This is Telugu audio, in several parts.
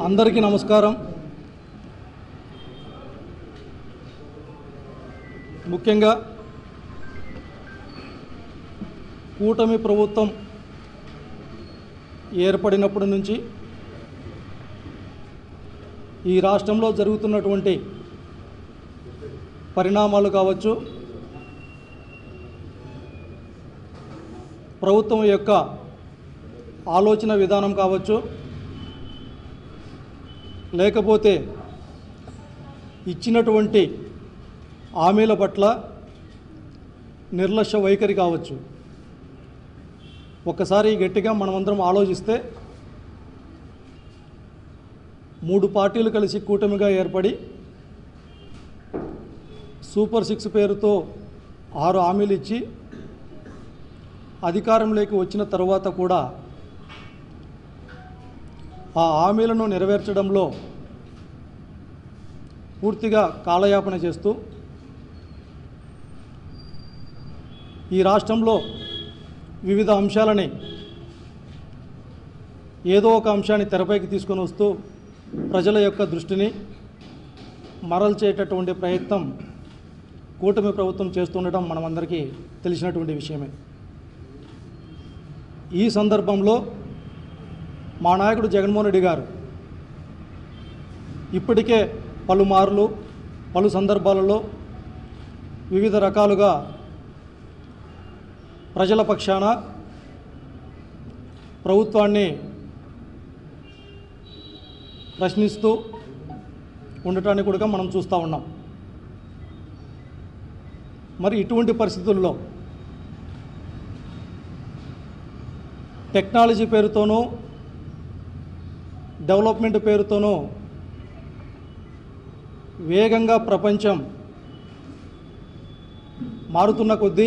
అందరికీ నమస్కారం. ముఖ్యంగా కూటమి ప్రభుత్వం ఏర్పడినప్పటి నుంచి ఈ రాష్ట్రంలో జరుగుతున్నటువంటి పరిణామాలు కావచ్చు, ప్రభుత్వం యొక్క ఆలోచన విధానం కావచ్చు, లేకపోతే ఇచ్చినటువంటి హామీల పట్ల నిర్లక్ష్య వైఖరి కావచ్చు, ఒక్కసారి గట్టిగా మనమందరం ఆలోచిస్తే 3 పార్టీలు కలిసి కూటమిగా ఏర్పడి సూపర్ 6 పేరుతో 6 హామీలు ఇచ్చి అధికారంలోకి వచ్చిన తర్వాత కూడా ఆ హామీలను నెరవేర్చడంలో పూర్తిగా కాలయాపన చేస్తూ ఈ రాష్ట్రంలో వివిధ అంశాలని ఏదో ఒక అంశాన్ని తెరపైకి తీసుకొని వస్తూ ప్రజల యొక్క దృష్టిని మరల్చేటటువంటి ప్రయత్నం కూటమి ప్రభుత్వం చేస్తుండటం మనమందరికీ తెలిసినటువంటి విషయమే. ఈ సందర్భంలో మా నాయకుడు జగన్మోహన్ రెడ్డి గారు ఇప్పటికే పలుమార్లు పలు సందర్భాలలో వివిధ రకాలుగా ప్రజల పక్షాన ప్రభుత్వాన్ని ప్రశ్నిస్తూ ఉండటాన్ని కూడా మనం చూస్తూ ఉన్నాం. మరి ఇటువంటి పరిస్థితుల్లో టెక్నాలజీ పేరుతోనూ డెవలప్మెంట్ పేరుతోనూ వేగంగా ప్రపంచం మారుతున్న కొద్దీ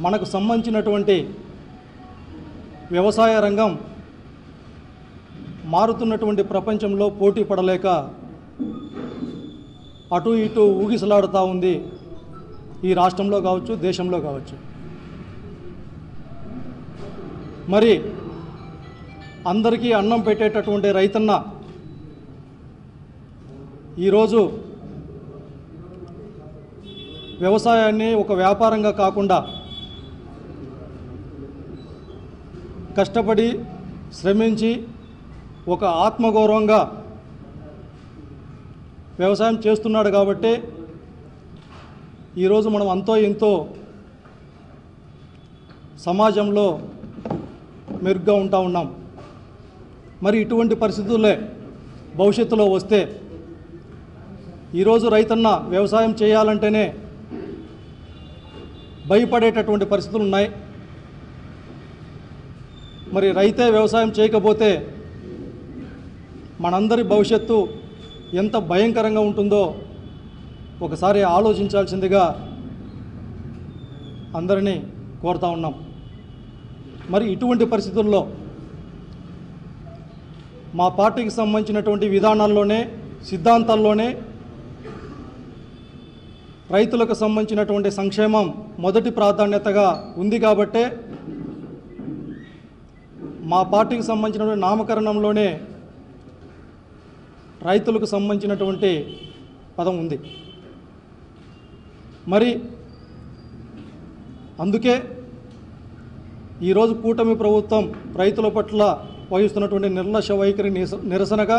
మనకు సంబంధించినటువంటి వ్యవసాయ రంగం మారుతున్నటువంటి ప్రపంచంలో పోటీ పడలేక అటు ఇటు ఊగిసలాడుతూ ఉంది ఈ రాష్ట్రంలో కావచ్చు, దేశంలో కావచ్చు. మరి అందరికీ అన్నం పెట్టేటటువంటి రైతన్న ఈరోజు వ్యవసాయాన్ని ఒక వ్యాపారంగా కాకుండా కష్టపడి శ్రమించి ఒక ఆత్మగౌరవంగా వ్యవసాయం చేస్తున్నాడు కాబట్టి ఈరోజు మనం అంతో ఎంతో సమాజంలో మెరుగ్గా ఉంటా ఉన్నాం. మరి ఇటువంటి పరిస్థితులే భవిష్యత్తులో వస్తే ఈరోజు రైతన్న వ్యవసాయం చేయాలంటేనే భయపడేటటువంటి పరిస్థితులు ఉన్నాయి. మరి రైతే వ్యవసాయం చేయకపోతే మనందరి భవిష్యత్తు ఎంత భయంకరంగా ఉంటుందో ఒకసారి ఆలోచించాల్సిందిగా అందరినీ కోరుతా ఉన్నాం. మరి ఇటువంటి పరిస్థితుల్లో మా పార్టీకి సంబంధించినటువంటి విధానాల్లోనే, సిద్ధాంతాల్లోనే రైతులకు సంబంధించినటువంటి సంక్షేమం మొదటి ప్రాధాన్యతగా ఉంది కాబట్టే మా పార్టీకి సంబంధించినటువంటి నామకరణంలోనే రైతులకు సంబంధించినటువంటి పదం ఉంది. మరి అందుకే ఈరోజు కూటమి ప్రభుత్వం రైతుల పట్ల వహిస్తున్నటువంటి నిర్లక్ష్య వైఖరి నిరసనగా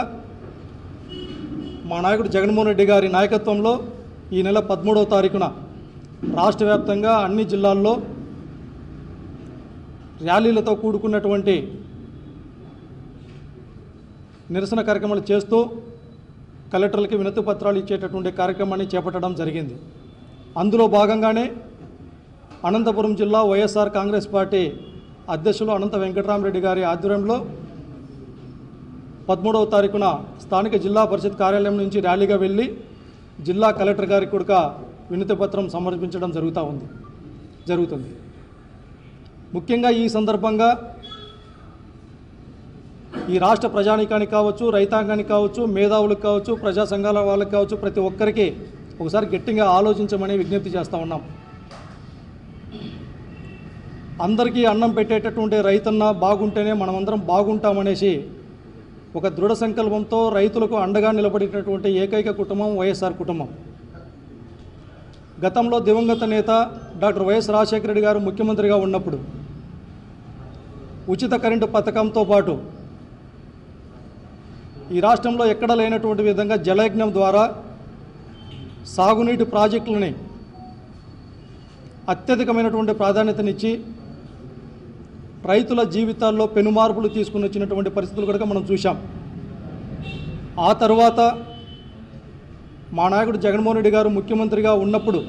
మా నాయకుడు జగన్మోహన్ రెడ్డి గారి నాయకత్వంలో ఈ నెల 13వ తారీఖున రాష్ట్ర వ్యాప్తంగా అన్ని జిల్లాల్లో ర్యాలీలతో కూడుకున్నటువంటి నిరసన కార్యక్రమాలు చేస్తూ కలెక్టర్లకి వినతి పత్రాలు ఇచ్చేటటువంటి కార్యక్రమాన్ని చేపట్టడం జరిగింది. అందులో భాగంగానే అనంతపురం జిల్లా వైఎస్ఆర్ కాంగ్రెస్ పార్టీ అధ్యక్షులు అనంత వెంకటరామరెడ్డి గారి ఆధ్వర్యంలో 13వ తారీఖున స్థానిక జిల్లా పరిషత్ కార్యాలయం నుంచి ర్యాలీగా వెళ్ళి జిల్లా కలెక్టర్ గారికి కూడా వినతి పత్రం సమర్పించడం జరుగుతుంది. ముఖ్యంగా ఈ సందర్భంగా ఈ రాష్ట్ర ప్రజానీకానికి కావచ్చు, రైతాంగానికి కావచ్చు, మేధావులకు కావచ్చు, ప్రజా సంఘాల వాళ్ళకి కావచ్చు, ప్రతి ఒక్కరికి ఒకసారి గట్టిగా ఆలోచించమని విజ్ఞప్తి చేస్తూ ఉన్నాం. అందరికీ అన్నం పెట్టేటటువంటి రైతన్న బాగుంటేనే మనమందరం బాగుంటామనేసి ఒక దృఢ సంకల్పంతో రైతులకు అండగా నిలబడినటువంటి ఏకైక కుటుంబం వైఎస్ఆర్ కుటుంబం. గతంలో దివంగత నేత డాక్టర్ వైఎస్ రాజశేఖర రెడ్డి గారు ముఖ్యమంత్రిగా ఉన్నప్పుడు ఉచిత కరెంటు పథకంతో పాటు ఈ రాష్ట్రంలో ఎక్కడ లేనటువంటి విధంగా జలయజ్ఞం ద్వారా సాగునీటి ప్రాజెక్టులని అత్యధికమైనటువంటి ప్రాధాన్యతనిచ్చి రైతుల జీవితాల్లో పెనుమార్పులు తీసుకుని వచ్చినటువంటి పరిస్థితులు కూడా మనం చూశాం. ఆ తర్వాత మా నాయకుడు జగన్మోహన్ రెడ్డి గారు ముఖ్యమంత్రిగా ఉన్నప్పుడు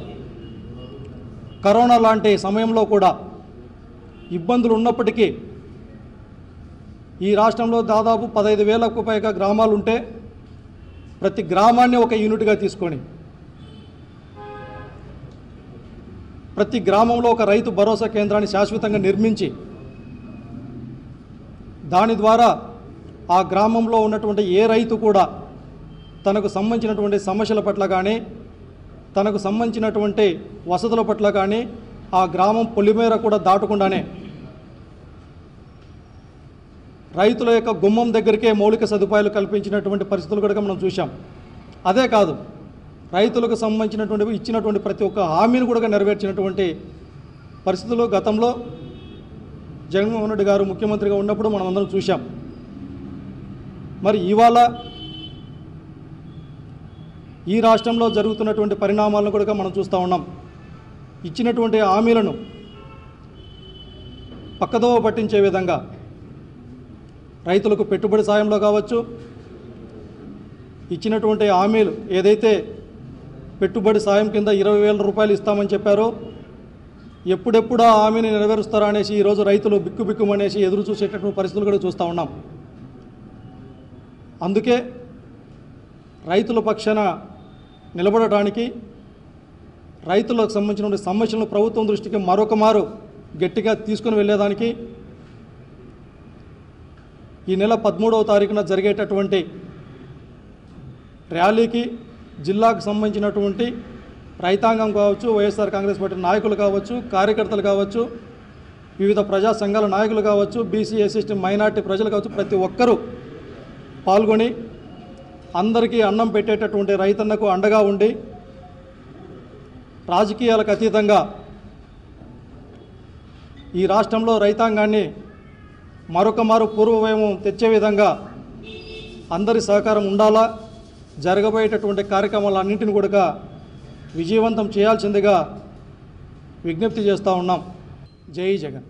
కరోనా లాంటి సమయంలో కూడా ఇబ్బందులు ఉన్నప్పటికీ ఈ రాష్ట్రంలో దాదాపు 15,000కు పైగా గ్రామాలు ఉంటే ప్రతి గ్రామాన్ని ఒక యూనిట్గా తీసుకొని ప్రతి గ్రామంలో ఒక రైతు భరోసా కేంద్రాన్ని శాశ్వతంగా నిర్మించి దాని ద్వారా ఆ గ్రామంలో ఉన్నటువంటి ఏ రైతు కూడా తనకు సంబంధించినటువంటి సమస్యల పట్ల కానీ తనకు సంబంధించినటువంటి వసతుల పట్ల కానీ ఆ గ్రామం పొలిమేర కూడా దాటకుండానే రైతుల యొక్క గుమ్మం దగ్గరికే మౌలిక సదుపాయాలు కల్పించినటువంటి పరిస్థితులు కూడా మనం చూశాం. అదే కాదు, రైతులకు సంబంధించినటువంటి ఇచ్చినటువంటి ప్రతి ఒక్క హామీని కూడా నెరవేర్చినటువంటి పరిస్థితులు గతంలో జగన్మోహన్ రెడ్డి గారు ముఖ్యమంత్రిగా ఉన్నప్పుడు మనం అందరం చూశాం. మరి ఇవాళ ఈ రాష్ట్రంలో జరుగుతున్నటువంటి పరిణామాలను కూడా మనం చూస్తూ ఉన్నాం. ఇచ్చినటువంటి హామీలను పక్కదోవ పట్టించే విధంగా రైతులకు పెట్టుబడి సాయంలో కావచ్చు, ఇచ్చినటువంటి హామీలు ఏదైతే పెట్టుబడి సాయం కింద 20,000 రూపాయలు ఇస్తామని చెప్పారో ఎప్పుడెప్పుడు ఆ హామీని నెరవేరుస్తారా అనేసి ఈరోజు రైతులు బిక్కుబిక్కుమనేసి ఎదురు చూసేటటువంటి పరిస్థితులు కూడా చూస్తూ ఉన్నాం. అందుకే రైతుల పక్షాన నిలబడటానికి రైతులకు సంబంధించిన సమస్యలను ప్రభుత్వం దృష్టికి మరొక మారు గట్టిగా తీసుకుని వెళ్ళేదానికి ఈ నెల 13వ తారీఖున జరిగేటటువంటి ర్యాలీకి జిల్లాకు సంబంధించినటువంటి రైతాంగం కావచ్చు, వైఎస్ఆర్ కాంగ్రెస్ పార్టీ నాయకులు కావచ్చు, కార్యకర్తలు కావచ్చు, వివిధ ప్రజా సంఘాల నాయకులు కావచ్చు, బీసీ ఎస్సీ మైనార్టీ ప్రజలు కావచ్చు, ప్రతి ఒక్కరూ పాల్గొని అందరికీ అన్నం పెట్టేటటువంటి రైతన్నకు అండగా ఉండి రాజకీయాలకు అతీతంగా ఈ రాష్ట్రంలో రైతాంగాన్ని మరొక మారు పూర్వవైభవం తెచ్చే విధంగా అందరి సహకారం ఉండాలా. జరగబోయేటటువంటి కార్యక్రమాలన్నింటిని కూడా విజయవంతం చేయాల్సిందిగా విజ్ఞప్తి చేస్తూ ఉన్నాం. జై జగన్.